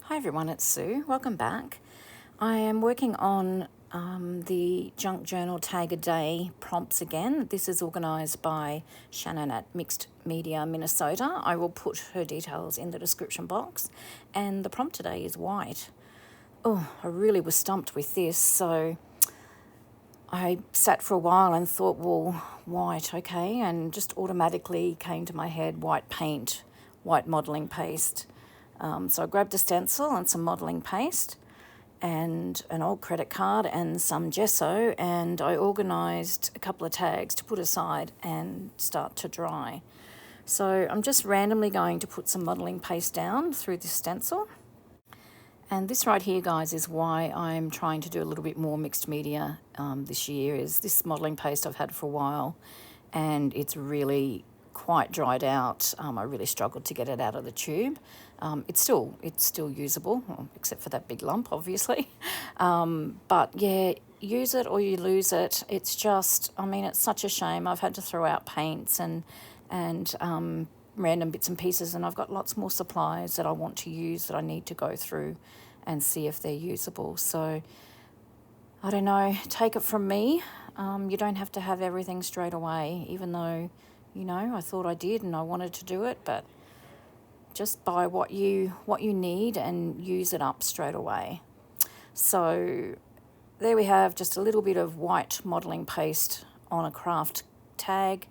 Hi everyone, it's Sue. Welcome back. I am working on the Junk Journal Tag a Day prompts again. This is organised by Shannon at Mixed Media, Minnesota. I will put her details in the description box. And the prompt today is white. Oh, I really was stumped with this. So I sat for a while and thought, well, white, okay. And just automatically came to my head, white paint, white modelling paste. So I grabbed a stencil and some modelling paste and an old credit card and some gesso, and I organised a couple of tags to put aside and start to dry. So I'm just randomly going to put some modelling paste down through this stencil. And this right here, guys, is why I'm trying to do a little bit more mixed media this year. Is this modelling paste I've had for a while, and it's really quite dried out. I really struggled to get it out of the tube. It's still usable, except for that big lump, obviously. But yeah, use it or you lose it. It's just, I mean, it's such a shame. I've had to throw out paints and random bits and pieces, and I've got lots more supplies that I want to use that I need to go through and see if they're usable. So I don't know, take it from me. You don't have to have everything straight away, even though, you know, I thought I did and I wanted to do it, but just buy what you need and use it up straight away. So there we have just a little bit of white modelling paste on a craft tag,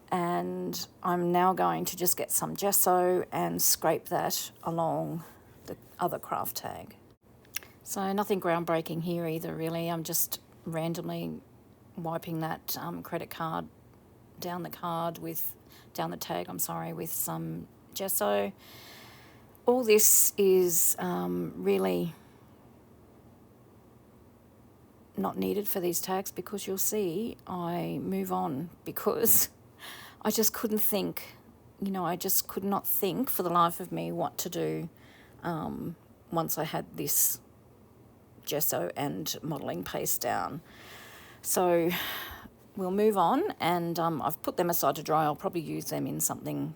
and I'm now going to just get some gesso and scrape that along the other craft tag. So nothing groundbreaking here either, really. I'm just randomly wiping that credit card down the tag, with some gesso. All this is really not needed for these tags, because you'll see I move on because I just couldn't think, I just could not think for the life of me what to do once I had this gesso and modelling paste down. So we'll move on, and I've put them aside to dry. I'll probably use them in something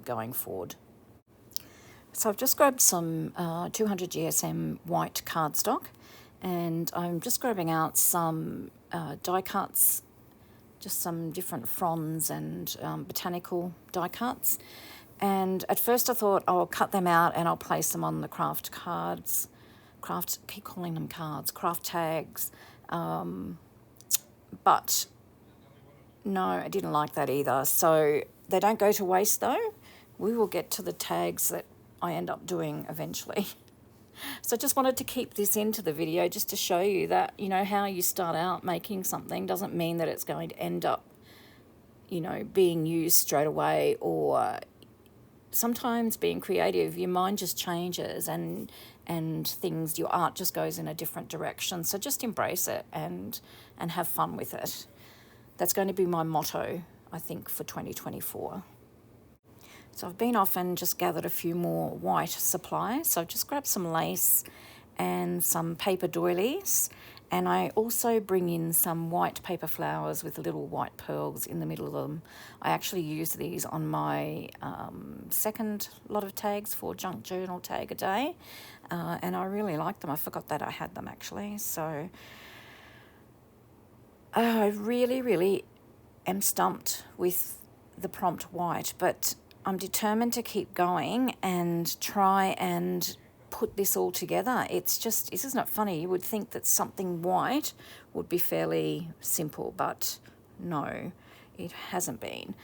going forward. So I've just grabbed some 200 GSM white cardstock, and I'm just grabbing out some die cuts, just some different fronds and botanical die cuts. And at first I thought I'll cut them out and I'll place them on the craft tags. But no, I didn't like that either. So they don't go to waste though. We will get to the tags that I end up doing eventually. So I just wanted to keep this into the video just to show you that, how you start out making something doesn't mean that it's going to end up, being used straight away, or sometimes being creative, your mind just changes and things, your art just goes in a different direction. So just embrace it and have fun with it. That's going to be my motto, I think, for 2024. So I've been off and just gathered a few more white supplies. So I've just grabbed some lace and some paper doilies, and I also bring in some white paper flowers with little white pearls in the middle of them. I actually use these on my second lot of tags for Junk Journal Tag a Day, and I really like them. I forgot that I had them actually. So I really am stumped with the prompt white, but I'm determined to keep going and try and put this all together. It's just, this is not funny. You would think that something white would be fairly simple, but no, it hasn't been.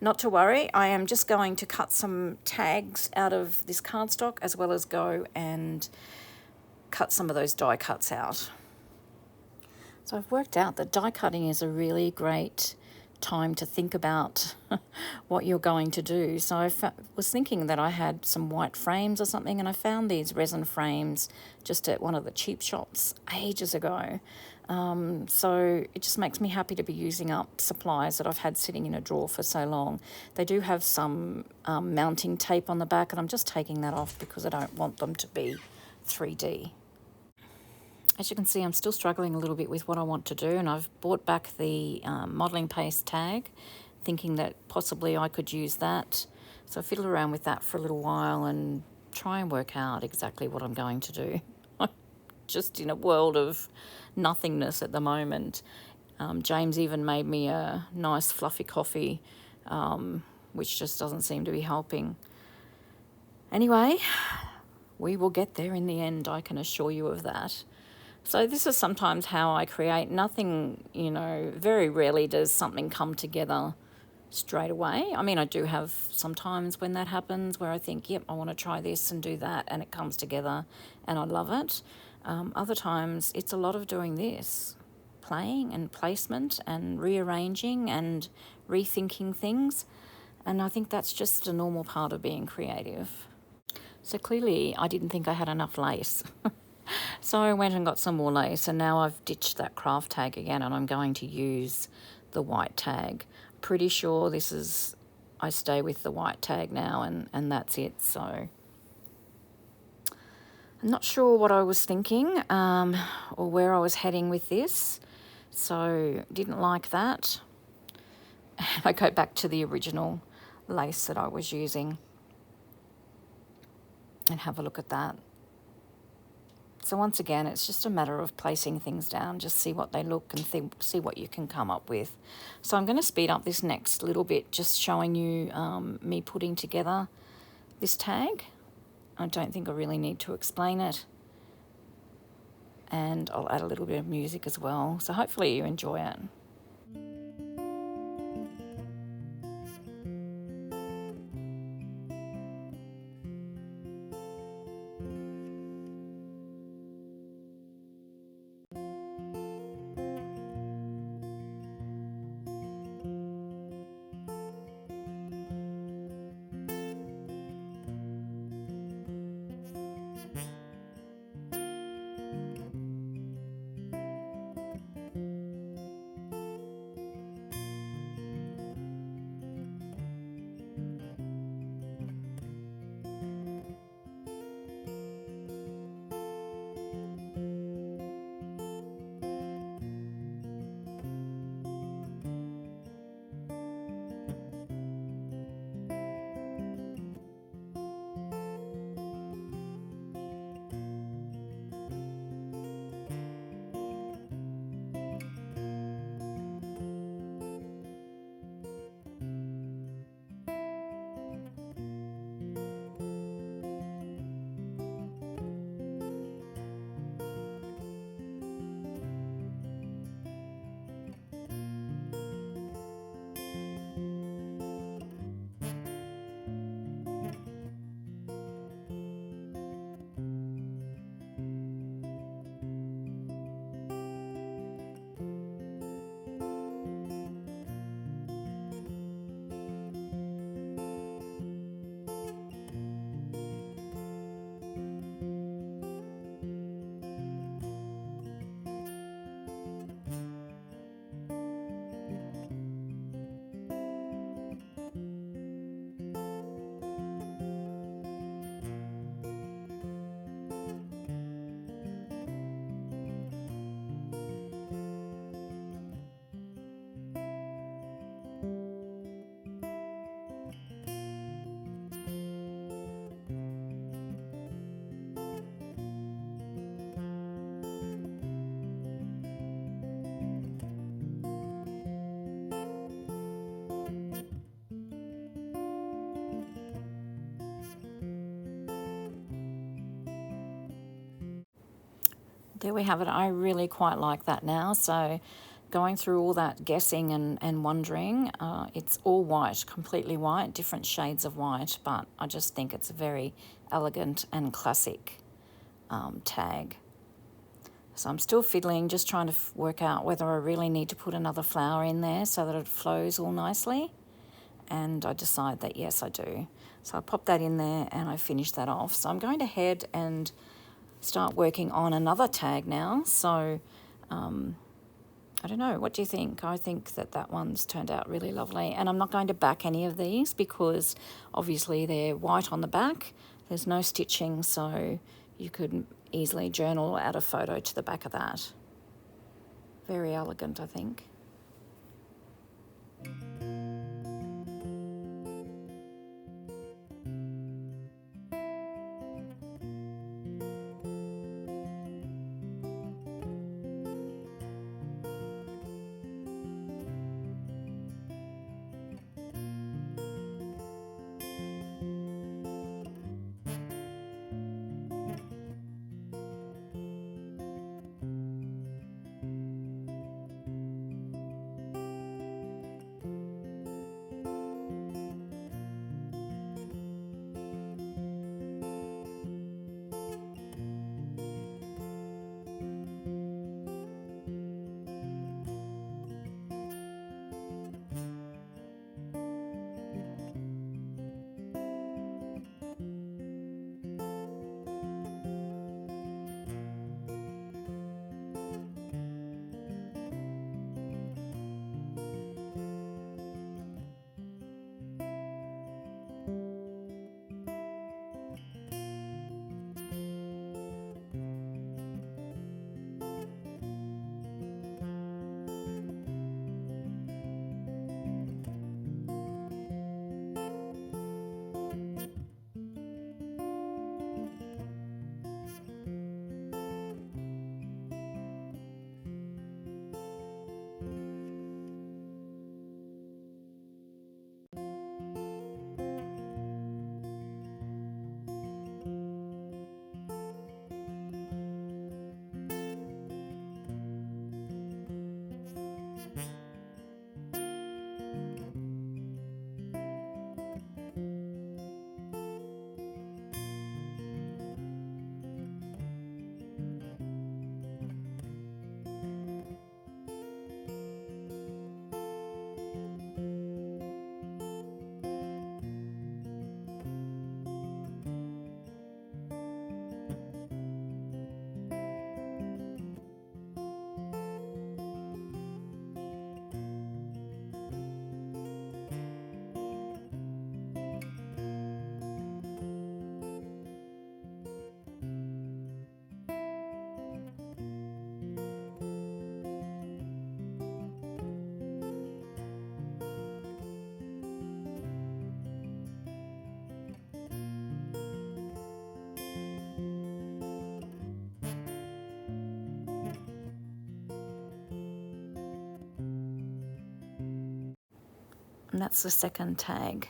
Not to worry, I am just going to cut some tags out of this cardstock, as well as go and cut some of those die cuts out. So I've worked out that die cutting is a really great time to think about what you're going to do. So I was thinking that I had some white frames or something, and I found these resin frames just at one of the cheap shops ages ago. So it just makes me happy to be using up supplies that I've had sitting in a drawer for so long. They do have some mounting tape on the back, and I'm just taking that off because I don't want them to be 3D. As you can see, I'm still struggling a little bit with what I want to do, and I've bought back the modelling paste tag, thinking that possibly I could use that. So I fiddled around with that for a little while and try and work out exactly what I'm going to do. I'm just in a world of nothingness at the moment. James even made me a nice fluffy coffee, which just doesn't seem to be helping. Anyway, we will get there in the end, I can assure you of that. So this is sometimes how I create. Nothing, very rarely does something come together straight away. I mean, I do have sometimes when that happens where I think, yep, I want to try this and do that, and it comes together and I love it. Other times it's a lot of doing this, playing and placement and rearranging and rethinking things. And I think that's just a normal part of being creative. So clearly I didn't think I had enough lace. So I went and got some more lace, and now I've ditched that craft tag again, and I'm going to use the white tag. Pretty sure I stay with the white tag now, and that's it. So I'm not sure what I was thinking or where I was heading with this. So didn't like that. I go back to the original lace that I was using and have a look at that. So once again, it's just a matter of placing things down, just see what they look and see what you can come up with. So I'm going to speed up this next little bit, just showing you me putting together this tag. I don't think I really need to explain it. And I'll add a little bit of music as well. So hopefully you enjoy it. There we have it. I really quite like that now. So going through all that guessing and wondering, it's all white, completely white, different shades of white, but I just think it's a very elegant and classic tag. So I'm still fiddling, just trying to work out whether I really need to put another flower in there so that it flows all nicely. And I decide that yes, I do. So I pop that in there and I finish that off. So I'm going to head and start working on another tag now. So I don't know, what do you think? I think that one's turned out really lovely, and I'm not going to back any of these because obviously they're white on the back. There's no stitching, so you could easily journal or add a photo to the back of that. Very elegant, I think. And that's the second tag.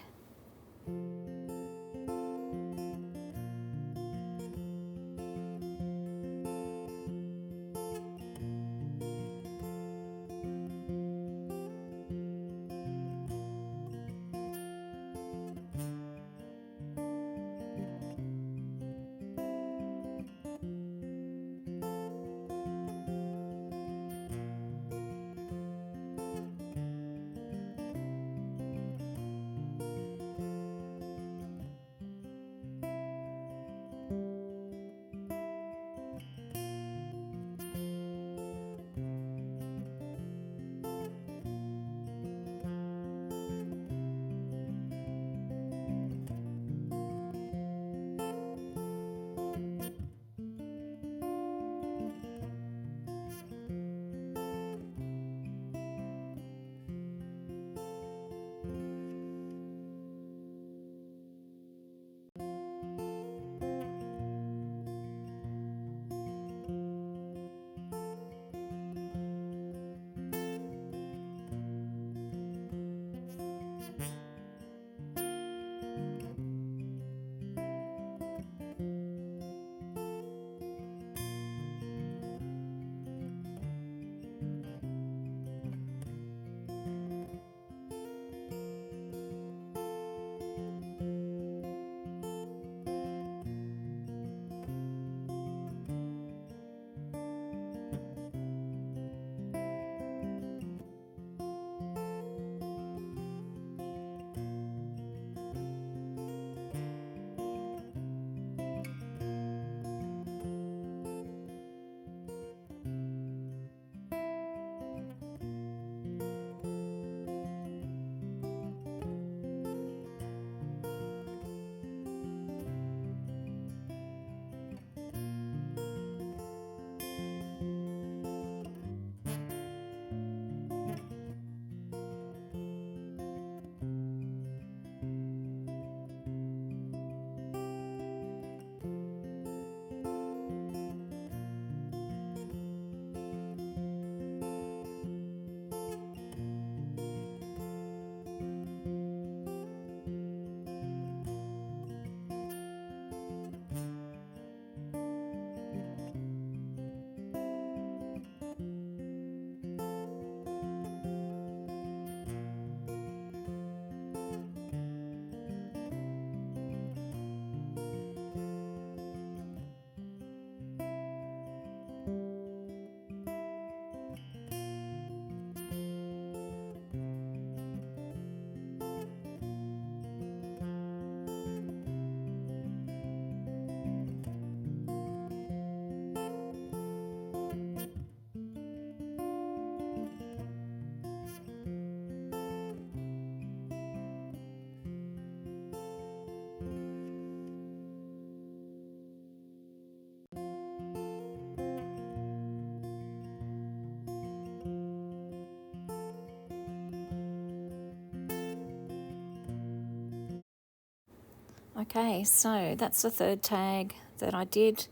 Okay, so that's the third tag that I did.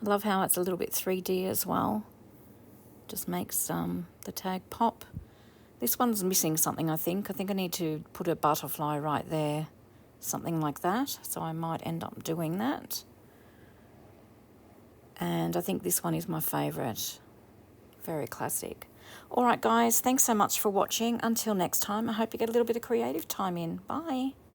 I love how it's a little bit 3D as well. Just makes the tag pop. This one's missing something, I think. I think I need to put a butterfly right there, something like that. So I might end up doing that. And I think this one is my favourite. Very classic. All right, guys, thanks so much for watching. Until next time, I hope you get a little bit of creative time in. Bye.